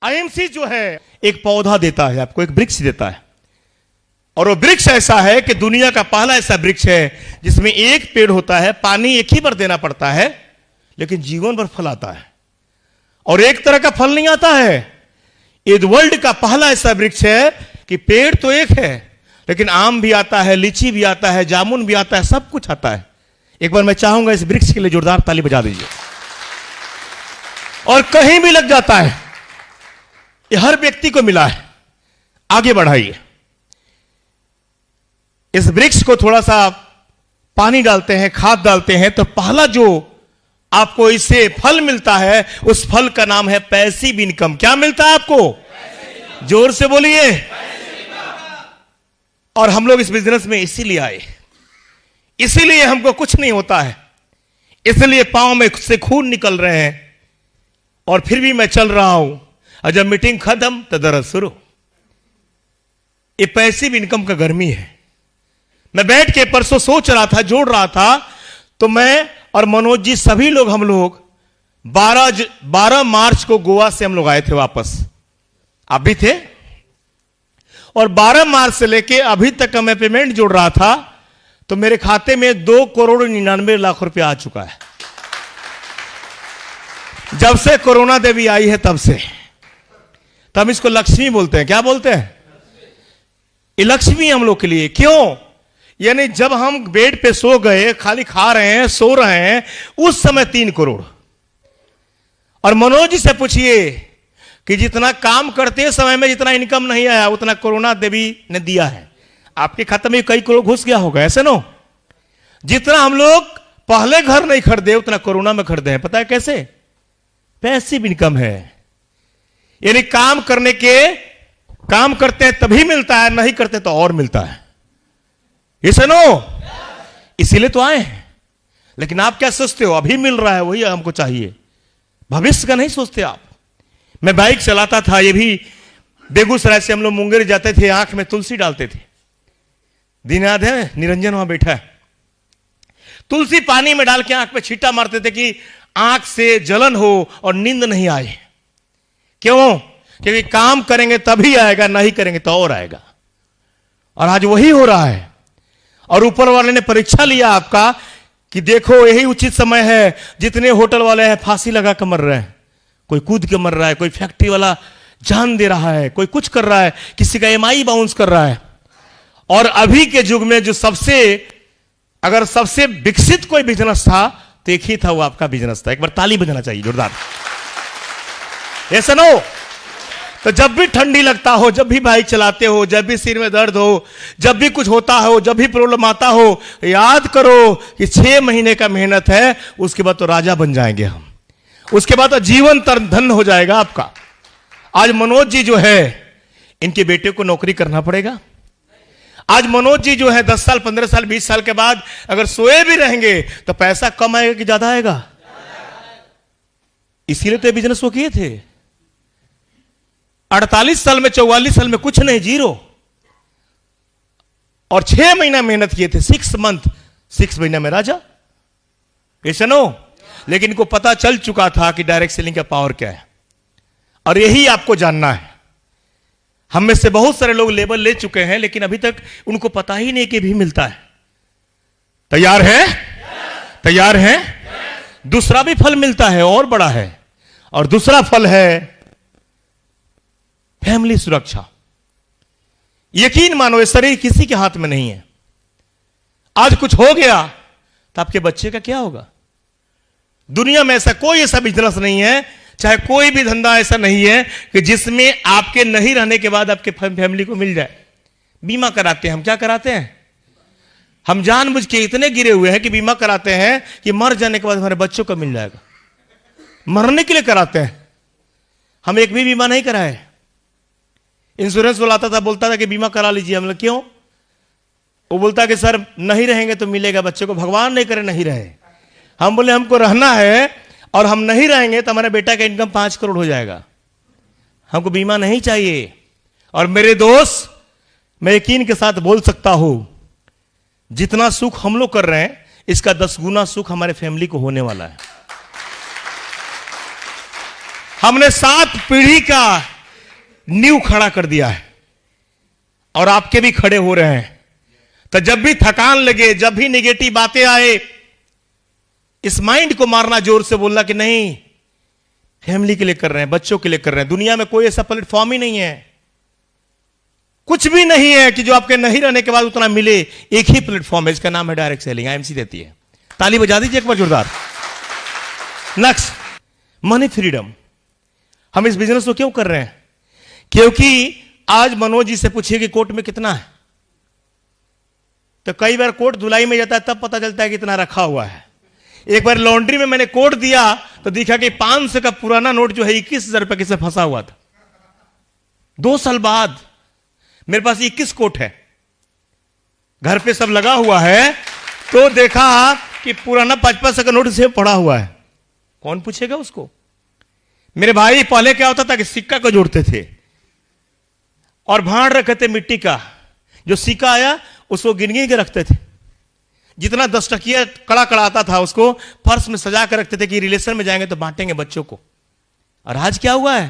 IMC जो है एक पौधा देता है आपको, एक वृक्ष देता है, और वो वृक्ष ऐसा है कि दुनिया का पहला ऐसा वृक्ष है जिसमें एक पेड़ होता है, पानी एक ही बार देना पड़ता है, लेकिन जीवन भर फल आता है। और एक तरह का फल नहीं आता है। ये वर्ल्ड का पहला ऐसा वृक्ष है कि पेड़ तो एक है, लेकिन आम भी आता है, लीची भी आता है, जामुन भी आता है, सब कुछ आता है। एक बार मैं चाहूंगा इस वृक्ष के लिए जोरदार ताली बजा दीजिए। और कहीं भी लग जाता है, ये हर व्यक्ति को मिला है। आगे बढ़ाइए। इस वृक्ष को थोड़ा सा पानी डालते हैं, खाद डालते हैं, तो पहला जो आपको इससे फल मिलता है, उस फल का नाम है पैसिव इनकम। क्या मिलता है आपको? जोर से बोलिए। और हम लोग इस बिजनेस में इसीलिए आए, इसीलिए हमको कुछ नहीं होता है, इसलिए पांव में से खून निकल रहे हैं, और फिर भी मैं चल रहा हूं। और जब मीटिंग खत्म तो दर्द शुरू। ये पैसिव इनकम का गर्मी है। मैं बैठ के परसों सोच रहा था, जोड़ रहा था, तो मैं और मनोज जी सभी लोग, हम लोग 12 मार्च को गोवा से हम लोग आए थे वापस। आप भी थे। और 12 मार्च से लेके अभी तक का मैं पेमेंट जोड़ रहा था, तो मेरे खाते में 2,99,00,000 रुपया आ चुका है। जब से कोरोना देवी आई है तब से। तो हम इसको लक्ष्मी बोलते हैं। क्या बोलते हैं? ये लक्ष्मी हम लोग के लिए। क्यों? यानी जब हम बेड पे सो गए, खाली खा रहे हैं, सो रहे हैं, उस समय 3 करोड़। और मनोज जी से पूछिए कि जितना काम करते समय में जितना इनकम नहीं आया, उतना कोरोना देवी ने दिया है। आपके खाते में कई करोड़ घुस गया होगा, ऐसे नो? जितना हम लोग पहले घर नहीं खरीदे, उतना कोरोना में खरीदे हैं। पता है कैसे? पैसिव इनकम है। यानी काम करते हैं तभी मिलता है, नहीं करते तो और मिलता है। ये सुनो, इसीलिए तो आए हैं। लेकिन आप क्या सोचते हो? अभी मिल रहा है वही हमको चाहिए, भविष्य का नहीं सोचते आप। मैं बाइक चलाता था, ये भी बेगूसराय से हम लोग मुंगेर जाते थे, आंख में तुलसी डालते थे। दिन याद है, निरंजन वहां बैठा है, तुलसी पानी में डाल के आंख में छींटा मारते थे कि आंख से जलन हो और नींद नहीं आए। क्यों? क्योंकि काम करेंगे तभी आएगा, नहीं करेंगे तो और आएगा। और आज वही हो रहा है। और ऊपर वाले ने परीक्षा लिया आपका कि देखो यही उचित समय है। जितने होटल वाले हैं फांसी लगा कर मर रहे हैं, कोई कूद के मर रहा है, कोई फैक्ट्री वाला जान दे रहा है, कोई कुछ कर रहा है, किसी का एमआई बाउंस कर रहा है। और अभी के युग में जो अगर सबसे विकसित कोई बिजनेस था तो एक ही था, वो आपका बिजनेस था। एक बार ताली बजाना चाहिए जोरदार। ऐसा ना हो तो जब भी ठंडी लगता हो, जब भी बाइक चलाते हो, जब भी सिर में दर्द हो, जब भी कुछ होता हो, जब भी प्रॉब्लम आता हो, याद करो कि 6 महीने का मेहनत है, उसके बाद तो राजा बन जाएंगे हम। उसके बाद तो जीवन धन हो जाएगा आपका। आज मनोज जी जो है, इनके बेटे को नौकरी करना पड़ेगा। आज मनोज जी जो है 10 साल, 15 साल, 20 साल के बाद अगर सोए भी रहेंगे तो पैसा कम आएगा कि ज्यादा आएगा? इसीलिए तो बिजनेस वो किए थे। 48 साल में, 44 साल में कुछ नहीं, जीरो। और 6 महीना मेहनत किए थे, 6 मंथ, 6 महीना में राजा। ऐसा नो? लेकिन इनको पता चल चुका था कि डायरेक्ट सेलिंग का पावर क्या है। और यही आपको जानना है। हम में से बहुत सारे लोग लेबल ले चुके हैं, लेकिन अभी तक उनको पता ही नहीं कि भी मिलता है। तैयार है? तैयार है? दूसरा भी फल मिलता है और बड़ा है। और दूसरा फल है फैमिली सुरक्षा। यकीन मानो, ये शरीर किसी के हाथ में नहीं है। आज कुछ हो गया तो आपके बच्चे का क्या होगा? दुनिया में ऐसा बिजनेस नहीं है, चाहे कोई भी धंधा ऐसा नहीं है कि जिसमें आपके नहीं रहने के बाद आपके फैमिली को मिल जाए। बीमा कराते हैं हम, क्या कराते हैं? हम जानबूझ के इतने गिरे हुए हैं कि बीमा कराते हैं कि मर जाने के बाद हमारे बच्चों को मिल जाएगा। मरने के लिए कराते हैं। हम एक भी बीमा नहीं कराए। इंश्योरेंस वाला आता था, बोलता था कि बीमा करा लीजिए। हम लोग क्यों? वो बोलता कि सर नहीं रहेंगे तो मिलेगा बच्चे को, भगवान नहीं करे नहीं रहे। हम बोले हमको रहना है, और हम नहीं रहेंगे तो हमारे बेटा का इनकम 5 करोड़ हो जाएगा। हमको बीमा नहीं चाहिए। और मेरे दोस्त, मैं यकीन के साथ बोल सकता हूं, जितना सुख हम लोग कर रहे हैं, इसका 10 गुना सुख हमारे फैमिली को होने वाला है। हमने 7 पीढ़ी का नींव खड़ा कर दिया है और आपके भी खड़े हो रहे हैं। तो जब भी थकान लगे, जब भी नेगेटिव बातें आए, इस माइंड को मारना, जोर से बोलना कि नहीं, फैमिली के लिए कर रहे हैं, बच्चों के लिए कर रहे हैं। दुनिया में कोई ऐसा प्लेटफॉर्म ही नहीं है, कुछ भी नहीं है कि जो आपके नहीं रहने के बाद उतना मिले। एक ही प्लेटफॉर्म है, इसका नाम है डायरेक्ट सेलिंग। आईएमसी देती है। ताली बजा दीजिए एक बार जोरदार। Next, money freedom. हम इस बिजनेस को क्यों कर रहे हैं? क्योंकि आज मनोज जी से पूछिए कि कोर्ट में कितना है, तो कई बार कोट धुलाई में जाता है तब पता चलता है कि इतना रखा हुआ है। एक बार लॉन्ड्री में मैंने कोट दिया तो दिखा कि 500 का पुराना नोट जो है 21,000 रुपए किसे फंसा हुआ था। 2 साल बाद मेरे पास 21 कोट है, घर पे सब लगा हुआ है, तो देखा कि पुराना 5-5 का नोट से पड़ा हुआ है। कौन पूछेगा उसको? मेरे भाई पहले क्या होता था कि सिक्का को जोड़ते थे और भाड़ रखे थे मिट्टी का, जो सिक्का आया उसको गिन गिन के रखते थे। जितना 10 टकिया कड़ा कड़ाता था उसको फर्श में सजा कर रखते थे कि रिलेशन में जाएंगे तो बांटेंगे बच्चों को। और आज क्या हुआ है,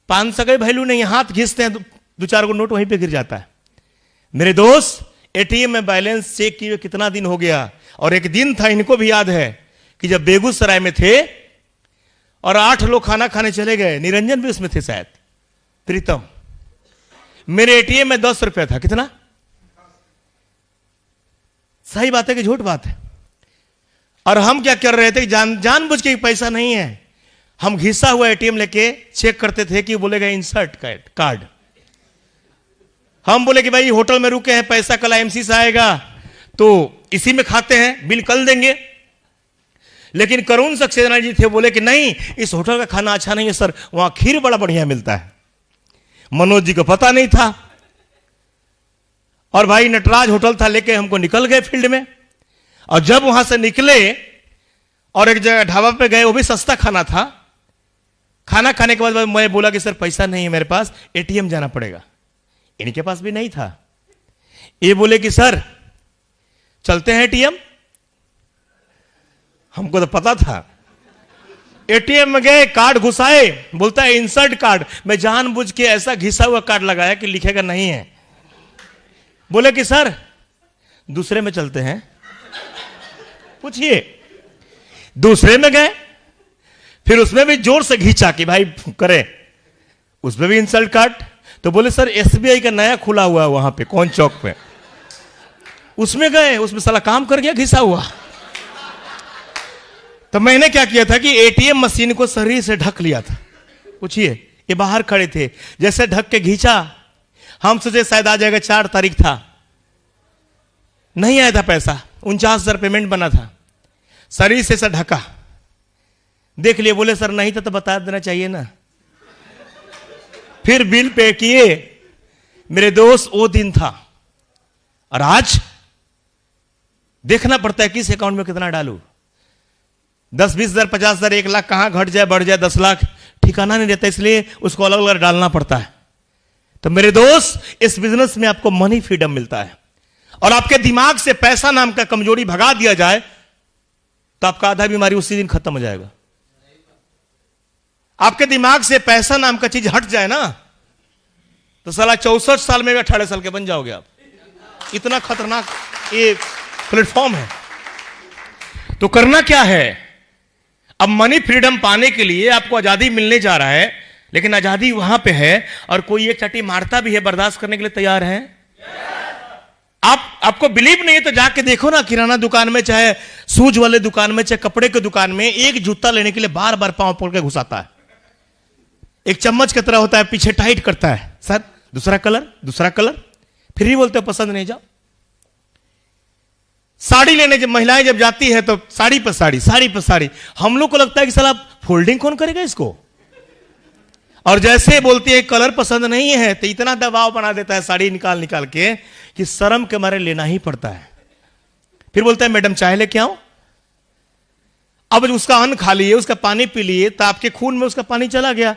500 का वैल्यू नहीं, हाथ घिसते हैं 2-4 को नोट वहीं पे गिर जाता है। मेरे दोस्त, एटीएम में बैलेंस चेक किए कितना दिन हो गया। और एक दिन था, इनको भी याद है, कि जब बेगूसराय में थे और 8 लोग खाना खाने चले गए, निरंजन भी उसमें थे शायद, प्रीतम। मेरे एटीएम में 10 रुपया था। कितना? सही बात है कि झूठ बात है? और हम क्या कर रहे थे, जानबूझ के पैसा नहीं है, हम घिसा हुआ एटीएम लेके चेक करते थे कि बोलेगा इंसर्ट कार्ड। हम बोले कि भाई होटल में रुके हैं, पैसा कल आईएमसी से आएगा तो इसी में खाते हैं, बिल कल देंगे। लेकिन करुण सक्सेना जी थे, बोले कि नहीं, इस होटल का खाना अच्छा नहीं है सर, वहां खीर बड़ा बढ़िया मिलता है। मनोज जी को पता नहीं था, और भाई नटराज होटल था, लेके हमको निकल गए फील्ड में। और जब वहां से निकले और एक जगह ढाबा पे गए, वो भी सस्ता खाना था। खाना खाने के बाद मैं बोला कि सर पैसा नहीं है मेरे पास, एटीएम जाना पड़ेगा। इनके पास भी नहीं था। ये बोले कि सर चलते हैं एटीएम। हमको तो पता था। एटीएम में गए, कार्ड घुसाए, बोलता है इंसर्ट कार्ड। मैं जानबूझ के ऐसा घिसा हुआ कार्ड लगाया कि लिखेगा नहीं है। बोले कि सर दूसरे में चलते हैं। पूछिए, दूसरे में गए, फिर उसमें भी जोर से घिंचा कि भाई करे, उसमें भी इंसल्ट कार्ड। तो बोले सर एसबीआई का नया खुला हुआ है वहां पे कौन चौक पे, उसमें गए, उसमें साला काम कर गया घिसा हुआ। तो मैंने क्या किया था कि एटीएम मशीन को शरीर से ढक लिया था। पूछिए, ये बाहर खड़े थे, जैसे ढक के घींचा, हम सोचे शायद आ जाएगा, 4 तारीख था, नहीं आया था पैसा, 49,000 पेमेंट बना था। शरीर से ऐसा ढका, देख लिए, बोले सर नहीं था तो बता देना चाहिए ना। फिर बिल पे किए। मेरे दोस्त, वो दिन था। और आज देखना पड़ता है किस अकाउंट में कितना डालू। 10, 20,000, 50,000, 1 लाख कहां घट जाए बढ़ जाए, 10 लाख ठिकाना नहीं रहता, इसलिए उसको अलग अलग डालना पड़ता है। तो मेरे दोस्त, इस बिजनेस में आपको मनी फ्रीडम मिलता है, और आपके दिमाग से पैसा नाम का कमजोरी भगा दिया जाए तो आपका आधा बीमारी उसी दिन खत्म हो जाएगा। आपके दिमाग से पैसा नाम का चीज हट जाए ना, तो साला 64 साल में भी 18 साल के बन जाओगे आप। इतना खतरनाक ये प्लेटफॉर्म है। तो करना क्या है? अब मनी फ्रीडम पाने के लिए आपको आजादी मिलने जा रहा है, लेकिन आजादी वहां पे है और कोई ये चटी मारता भी है, बर्दाश्त करने के लिए तैयार है? आपको बिलीव नहीं है तो जाके देखो ना, किराना दुकान में, चाहे शूज वाले दुकान में, चाहे कपड़े के दुकान में, एक जूता लेने के लिए बार बार पांव पकड़ के घुसाता है। एक चम्मच की तरह होता है, पीछे टाइट करता है, सर दूसरा कलर, दूसरा कलर, फिर भी बोलते पसंद नहीं, जाओ। साड़ी लेने जब महिलाएं जब जाती है तो साड़ी पर साड़ी, साड़ी पर साड़ी। हम लोग को लगता है कि साला फोल्डिंग कौन करेगा इसको। और जैसे बोलती है कलर पसंद नहीं है तो इतना दबाव बना देता है साड़ी निकाल निकाल के कि शर्म के मारे लेना ही पड़ता है। फिर बोलता है मैडम चाय लेके आओ। अब उसका अन्न खा लिए, उसका पानी पी लिए, तो आपके खून में उसका पानी चला गया,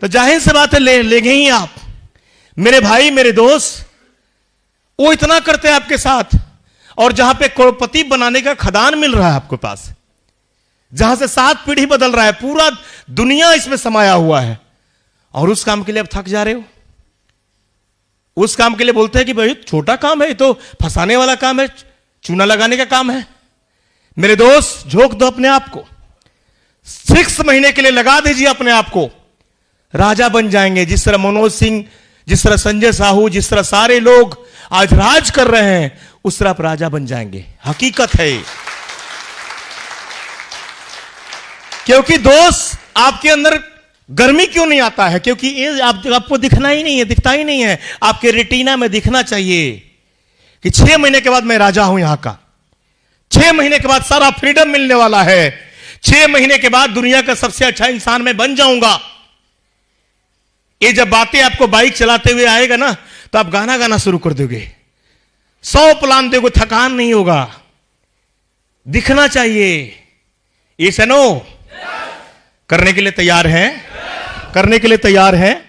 तो जाहिर सी बात है लेंगे ही आप। मेरे भाई, मेरे दोस्त, वो इतना करते हैं आपके साथ, और जहां पे करोड़पति बनाने का खदान मिल रहा है आपके पास, जहां से 7 पीढ़ी बदल रहा है, पूरा दुनिया इसमें समाया हुआ है, और उस काम के लिए अब थक जा रहे हो। उस काम के लिए बोलते हैं कि भाई छोटा काम है, ये तो फंसाने वाला काम है, चूना लगाने का काम है। मेरे दोस्त, झोंक दो अपने आप को, 6 महीने के लिए लगा दीजिए अपने आप को, राजा बन जाएंगे। जिस तरह मनोज सिंह, जिस तरह संजय साहू, जिस तरह सारे लोग आज राज कर रहे हैं, उस तरह आप राजा बन जाएंगे। हकीकत है। क्योंकि दोस्त, आपके अंदर गर्मी क्यों नहीं आता है? क्योंकि ये आपको दिखना ही नहीं है, दिखता ही नहीं है। आपके रेटिना में दिखना चाहिए कि 6 महीने के बाद मैं राजा हूं यहां का, 6 महीने के बाद सारा फ्रीडम मिलने वाला है, 6 महीने के बाद दुनिया का सबसे अच्छा इंसान मैं बन जाऊंगा। ये जब बातें आपको बाइक चलाते हुए आएगा ना, तो आप गाना गाना शुरू कर दोगे, 100 प्लान दोगे, थकान नहीं होगा। दिखना चाहिए। ये सनो करने के लिए तैयार हैं? करने के लिए तैयार हैं?